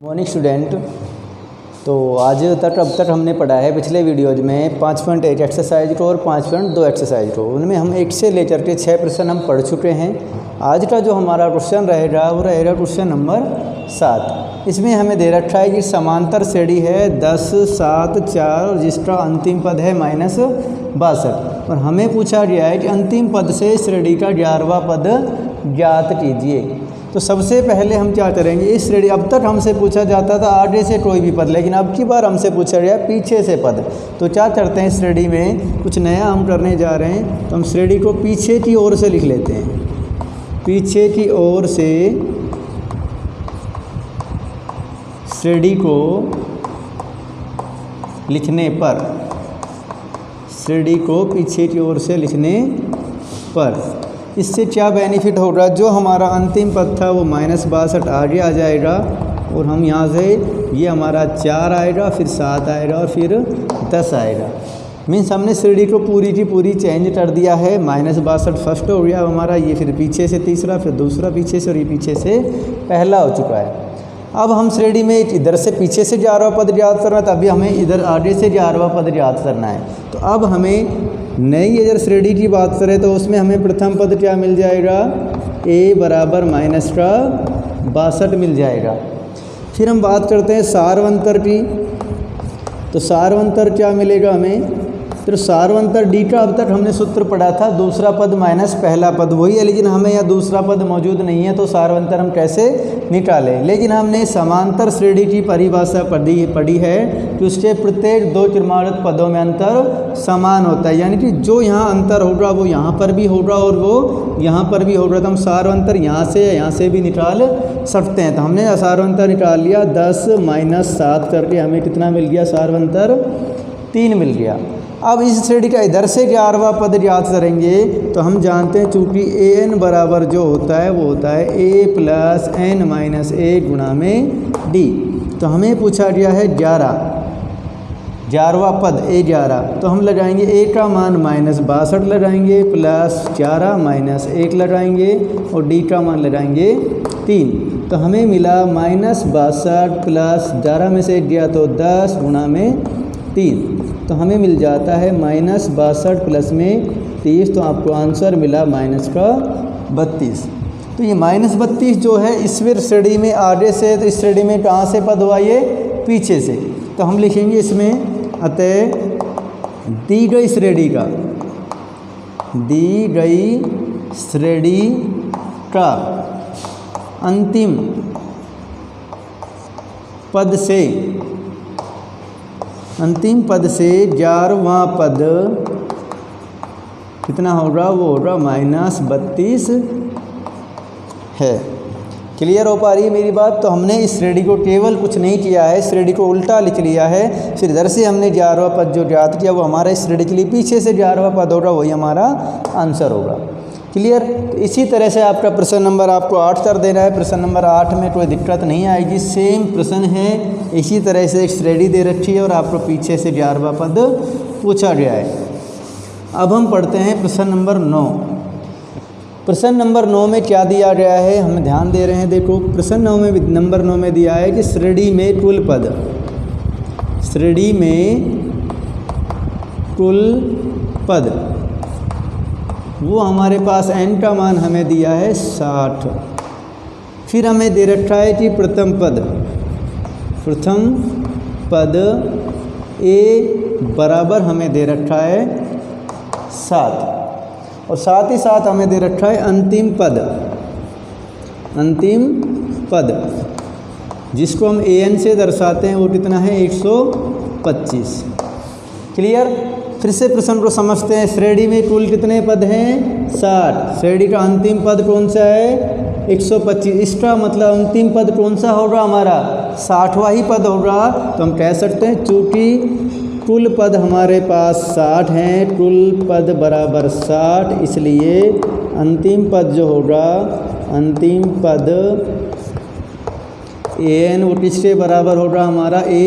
Morning student. तो आज तक अब तक हमने पढ़ा है पिछले वीडियोज में 5.1 एक्सरसाइज को और 5.2 एक्सरसाइज को। उनमें हम 1 से लेकर के 6 प्रश्न हम पढ़ चुके हैं। आज का जो हमारा क्वेश्चन रहेगा वो रहेगा क्वेश्चन नंबर 7। इसमें हमें दे रखा है कि समांतर श्रेणी है 10, 7, 4 और जिसका अंतिम पद है -62 और हमें पूछा गया है कि अंतिम पद से श्रेणी का 11वां पद ज्ञात कीजिए। तो सबसे पहले हम क्या करेंगे, इस श्रेणी अब तक हमसे पूछा जाता था आगे से कोई भी पद, लेकिन अब की बार हमसे पूछा गया पीछे से पद। तो क्या करते हैं, श्रेणी में कुछ नया हम करने जा रहे हैं। तो हम श्रेणी को पीछे की ओर से लिख लेते हैं। पीछे की ओर से श्रेणी को लिखने पर, श्रेणी को पीछे की ओर से लिखने पर इससे क्या बेनिफिट होगा, जो हमारा अंतिम पद था वो -62 आगे आ जाएगा और हम यहाँ से ये हमारा 4 आएगा, फिर 7 आएगा और फिर 10 आएगा। मीन्स हमने श्रेणी को पूरी की पूरी चेंज कर दिया है। -62 फर्स्ट हो गया हमारा, ये फिर पीछे से तीसरा, फिर दूसरा पीछे से और ये पीछे से पहला हो चुका है। अब हम श्रेणी में इधर से पीछे से 11वां पद याद करना है, तभी हमें इधर आगे से 11वां पद याद करना है। तो अब हमें नई अगर श्रेणी की बात करें तो उसमें हमें प्रथम पद क्या मिल जाएगा, a बराबर -62 मिल जाएगा। फिर हम बात करते हैं सारवंतर की। तो सारवंतर क्या मिलेगा हमें, तो सारवंतर d का अब तक हमने सूत्र पढ़ा था, दूसरा पद माइनस पहला पद वही है, लेकिन हमें यहाँ दूसरा पद मौजूद नहीं है तो सारवंतर हम कैसे निकालें। लेकिन हमने समांतर श्रेणी की परिभाषा पढ़ी है कि उसके प्रत्येक 2 क्रमागत पदों में अंतर समान होता है, यानी कि जो यहाँ अंतर होगा वो यहाँ पर भी होगा और वो यहाँ पर भी होगा। तो हम सारवंतर यहाँ से भी निकाल सकते हैं। तो हमने सारवंतर निकाल लिया, 10 - 7 करके हमें कितना मिल गया, सारवंतर 3 मिल गया। अब इस श्रेणी का इधर से 11वां पद याद करेंगे तो हम जानते हैं चूँकि an बराबर जो होता है वो होता है a + n - 1 गुणा में d। तो हमें पूछा गया है 11वां पद a11। तो हम लगाएंगे a का मान -62 लगाएंगे, प्लस 11 - 1 लगाएंगे और d का मान लगाएंगे 3। तो हमें मिला -62 प्लस 11 में से 1 गया तो 10 गुणा में 3। तो हमें मिल जाता है -62 प्लस में 30। तो आपको आंसर मिला -32। तो ये -32 जो है इस श्रेणी में आगे से, तो इस श्रेणी में कहाँ से पद हुआ, ये पीछे से। तो हम लिखेंगे इसमें, अतः दी गई श्रेणी का अंतिम पद से 11वां पद कितना होगा, वो होगा -32 है। क्लियर हो पा रही है मेरी बात। तो हमने इस श्रेणी को केवल कुछ नहीं किया है, श्रेणी को उल्टा लिख लिया है। फिर इधर से हमने 11वां पद जो ज्ञात किया वो हमारा इस श्रेणी के लिए पीछे से 11वां पद होगा, वही हमारा आंसर होगा। क्लियर। तो इसी तरह से आपका प्रश्न नंबर आपको 8 कर देना है। प्रश्न नंबर 8 में कोई दिक्कत नहीं आएगी, सेम प्रश्न है। इसी तरह से एक श्रेणी दे रखी है और आपको पीछे से 11वां पद पूछा गया है। अब हम पढ़ते हैं प्रश्न नंबर 9। प्रश्न नंबर 9 में क्या दिया गया है, हम ध्यान दे रहे हैं। देखो प्रश्न नंबर 9 में दिया है कि श्रेणी में कुल पद वो हमारे पास n का मान हमें दिया है 60। फिर हमें दे रखा है कि प्रथम पद a बराबर हमें दे रखा है 7 और साथ ही साथ हमें दे रखा है अंतिम पद जिसको हम an से दर्शाते हैं वो कितना है, 125। क्लियर। फिर से प्रश्न को समझते हैं। श्रेणी में कुल कितने पद हैं, 60। श्रेणी का अंतिम पद कौन सा है, 125। इसका मतलब अंतिम पद कौन सा होगा, हमारा 60वां ही पद होगा। तो हम कह सकते हैं चूँकि कुल पद हमारे पास 60 हैं, कुल पद बराबर 60, इसलिए अंतिम पद जो होगा, अंतिम पद an वो किसके बराबर होगा, हमारा a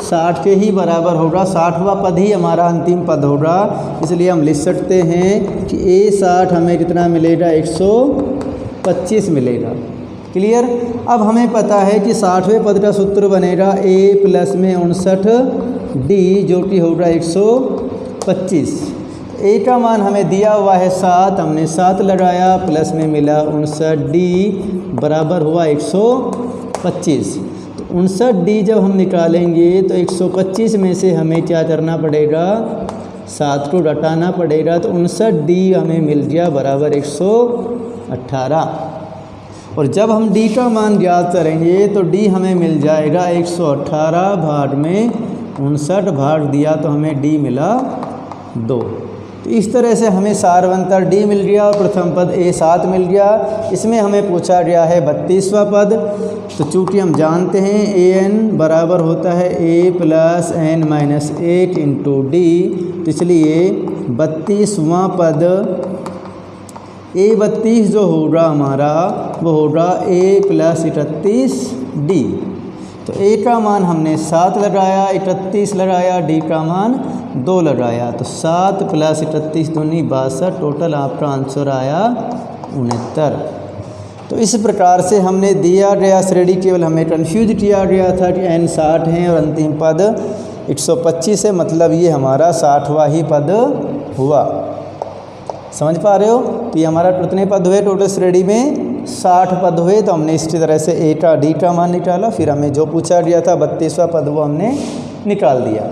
60 के ही बराबर होगा। 60वां पद ही हमारा अंतिम पद होगा। इसलिए हम लिख सकते हैं कि a 60 हमें कितना मिलेगा, 125 मिलेगा। क्लियर। अब हमें पता है कि 60वें पद का सूत्र बनेगा a प्लस में 59d जो कि होगा 125। a का मान हमें दिया हुआ है 7, हमने 7 लगाया, प्लस में मिला 59d बराबर हुआ 125। तो 59d जब हम निकालेंगे तो 125 में से हमें क्या करना पड़ेगा, 7 को घटाना पड़ेगा। तो 59d हमें मिल गया बराबर 118। और जब हम d का मान ज्ञात करेंगे तो d हमें मिल जाएगा 118 भाग में 59 भाग दिया तो हमें d मिला 2। तो इस तरह से हमें सारवंतर d मिल गया और प्रथम पद a7 मिल गया। इसमें हमें पूछा गया है 32वां पद। तो चूँकि हम जानते हैं an बराबर होता है a plus n minus 8 into d, तो इसलिए 32वां पद a32 जो होगा हमारा वो होगा a प्लस 31d। तो a का मान हमने 7 लगाया, 31 लगाया, d का मान 2 लगाया। तो 7 प्लस 31 दूनी 62, टोटल आपका आंसर आया 69। तो इस प्रकार से हमने दिया गया श्रेणी, केवल हमें कंफ्यूज किया गया था कि n 60 है और अंतिम पद 125 है, मतलब ये हमारा 60वां ही पद हुआ। समझ पा रहे हो कि हमारा कितने पद हुए टोटल श्रेणी में, 60 पद हुए। तो हमने इसी तरह से a का d का मान निकाला, फिर हमें जो पूछा गया था 32वां पद वो हमने निकाल दिया।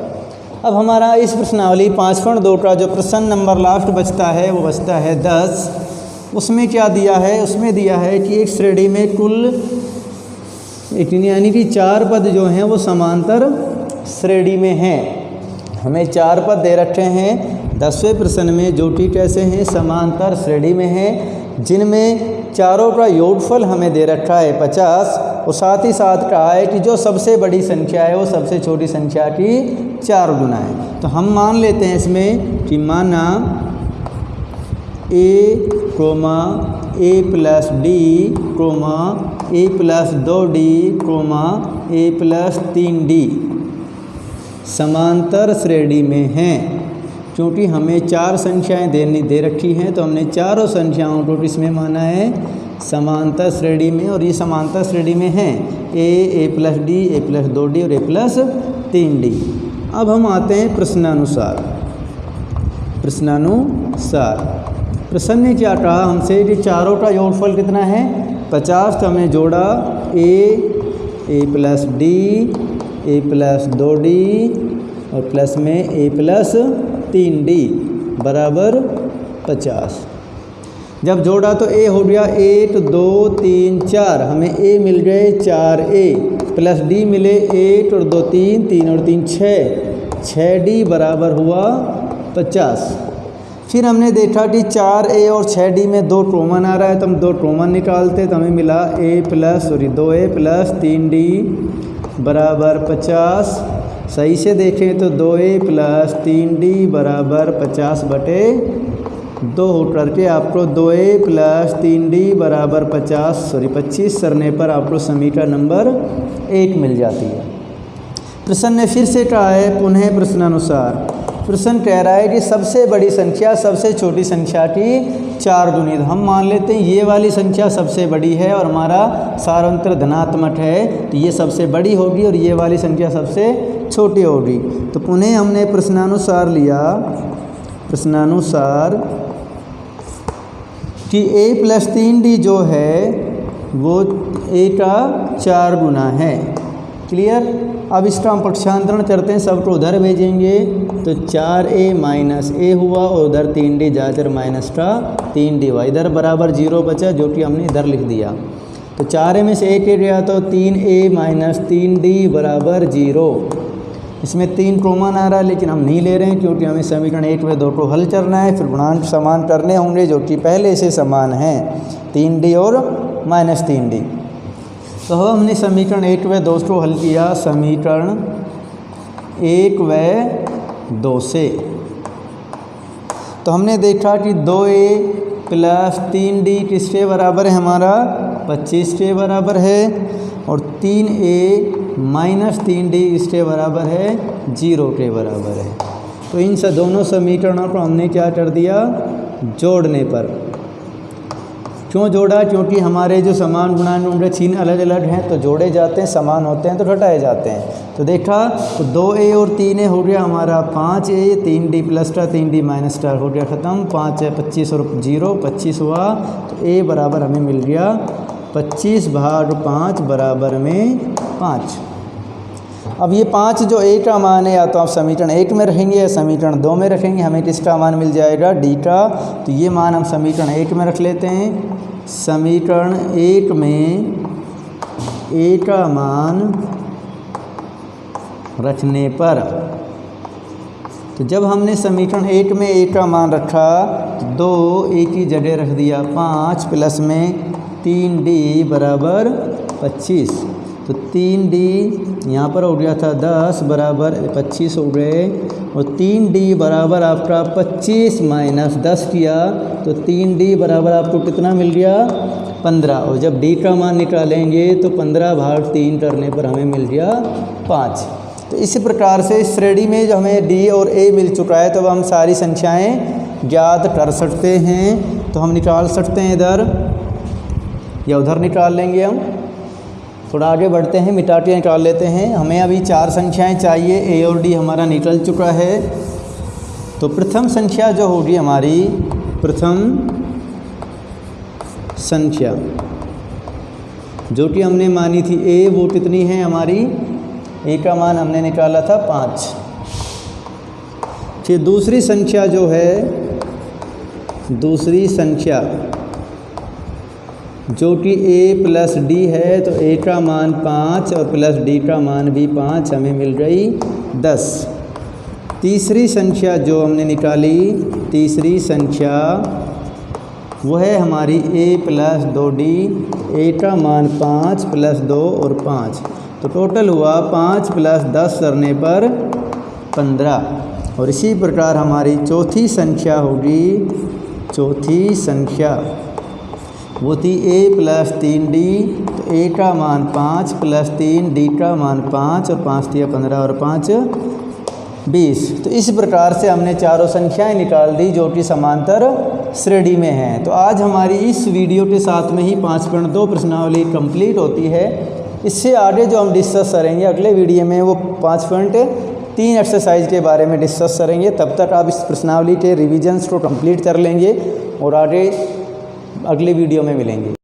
अब हमारा इस प्रश्नावली 5.2 का जो प्रश्न नंबर लास्ट बचता है वो बचता है 10। उसमें क्या दिया है, उसमें दिया है कि एक श्रेणी में कुल यानी कि 4 पद जो हैं वो समांतर श्रेणी में हैं। हमें 4 पद दे रखे हैं 10वें प्रश्न में, जो कि कैसे हैं, समांतर श्रेणी में हैं, जिनमें चारों का योगफल हमें दे रखा है 50। और साथ ही साथ कहा है कि जो सबसे बड़ी संख्या है वो सबसे छोटी संख्या की 4 गुना है। तो हम मान लेते हैं इसमें कि माना a, a plus d, a plus 2d, a plus 3d समांतर श्रेणी में हैं। क्योंकि हमें 4 संख्याएं दे रखी हैं तो हमने चारों संख्याओं को इसमें माना है समांतर श्रेणी में, और ये समांतर श्रेणी में हैं a plus d, a plus 2d और a प्लस 3d। अब हम आते हैं प्रश्नानुसार। प्रश्न ने क्या कहा हमसे कि चारों का योगफल कितना है 50। तो हमने जोड़ा a plus d, a plus 2d और प्लस में a प्लस 3d बराबर 50। जब जोड़ा तो a हो गया 1 2 3 4, हमें a मिल गए 4a, प्लस d मिले 8 और 2 3, 3 और 3 6d बराबर हुआ 50। फिर हमने देखा कि 4a और 6d में 2 कॉमन आ रहा है, तो हम 2 कॉमन निकालते तो हमें मिला 2a प्लस 3d बराबर 50। सही से देखें तो 2a प्लस 3d बराबर 50/2 हो करके आपको 2a प्लस 3d बराबर 25 सरने पर आपको समीकरण नंबर 1 मिल जाती है। प्रश्न ने फिर से कहा है पुनः प्रश्नानुसार। प्रश्न कह रहा है कि सबसे बड़ी संख्या सबसे छोटी संख्या की 4 गुनी। हम मान लेते हैं ये वाली संख्या सबसे बड़ी है और हमारा सारांतर धनात्मक है, तो ये सबसे बड़ी होगी और ये वाली संख्या सबसे छोटी होगी। तो पुनः हमने प्रश्नानुसार लिया, प्रश्नानुसार कि a प्लस 3d जो है वो a का 4 गुना है। क्लियर। अब इसका हम पक्षांतरण करते हैं, सबको उधर भेजेंगे तो 4a माइनस a हुआ और उधर 3d जाकर माइनस का 3d हुआ, इधर बराबर 0 बचा जो कि हमने इधर लिख दिया। तो 4a में से 1 गया तो 3a माइनस 3d बराबर 0। इसमें 3 कॉमन आ रहा है लेकिन हम नहीं ले रहे हैं क्योंकि हमें समीकरण 1 व 2 को हल करना है, फिर गुणांक समान करने होंगे जो कि पहले से समान हैं 3d और माइनस 3d। तो हमने समीकरण 1 व 2 को हल किया समीकरण 1 व 2 से। तो हमने देखा कि 2a प्लस 3d किसके बराबर है, हमारा 25 के बराबर है, और 3a माइनस 3d इसके बराबर है 0 के बराबर है। तो इन दोनों समीकरणों को हमने क्या कर दिया, जोड़ने पर, क्यों जोड़ा? क्योंकि हमारे जो समान गुणानुक्रम चिन्ह अलग अलग हैं तो जोड़े जाते हैं, समान होते हैं तो घटाए जाते हैं। तो देखा तो 2a और 3a हो गया हमारा 5a, 3d plus star 3d minus star हो गया ख़त्म। 5 है 25 और 0 25 हुआ, तो a बराबर हमें मिल गया 25/5 बराबर में 5। अब ये 5 जो a का मान है या तो आप समीकरण 1 में रखेंगे या समीकरण 2 में रखेंगे, हमें किसका मान मिल जाएगा? d का। तो ये मान हम समीकरण 1 में रख लेते हैं। समीकरण 1 में a का मान रखने पर, तो जब हमने समीकरण 1 में a का मान रखा तो 2 a की जगह रख दिया 5 प्लस में 3d बराबर 25। तो 3d यहाँ पर हो गया था 10 बराबर 25 हो गए, और 3d बराबर आपका 25 माइनस 10 किया तो 3d बराबर आपको कितना मिल गया? 15। और जब d का मान निकालेंगे तो 15/3 करने पर हमें मिल गया 5। तो इसी प्रकार से इस श्रेणी में जो हमें d और a मिल चुका है तो अब हम सारी संख्याएं ज्ञात कर सकते हैं। तो हम निकाल सकते हैं इधर या उधर निकाल लेंगे। हम थोड़ा आगे बढ़ते हैं, मिटा के निकाल लेते हैं। हमें अभी 4 संख्याएं चाहिए, a और d हमारा निकल चुका है। तो प्रथम संख्या जो होगी हमारी, प्रथम संख्या जो कि हमने मानी थी a, वो कितनी है हमारी? a का मान हमने निकाला था 5। फिर दूसरी संख्या जो है, दूसरी संख्या जो कि a प्लस d है, तो a का मान 5 और प्लस d का मान भी 5, हमें मिल गई 10। तीसरी संख्या जो हमने निकाली, तीसरी संख्या वो है हमारी a प्लस 2d, a का मान 5 प्लस 2 और 5, तो टोटल हुआ 5 प्लस 10 करने पर 15। और इसी प्रकार हमारी चौथी संख्या होगी, चौथी संख्या वो थी a प्लस 3d, तो a का मान 5 प्लस 3, d का मान 5 और 5 दिया 15 और 5 20। तो इस प्रकार से हमने चारों संख्याएं निकाल दी जो कि समांतर श्रेणी में हैं। तो आज हमारी इस वीडियो के साथ में ही 5.2 प्रश्नावली कंप्लीट होती है। इससे आगे जो हम डिस्कस करेंगे अगले वीडियो में वो 5.3 एक्सरसाइज के बारे में डिस्कस करेंगे। तब तक आप इस प्रश्नावली के रिविजन्स को कंप्लीट कर लेंगे और आगे अगले वीडियो में मिलेंगे।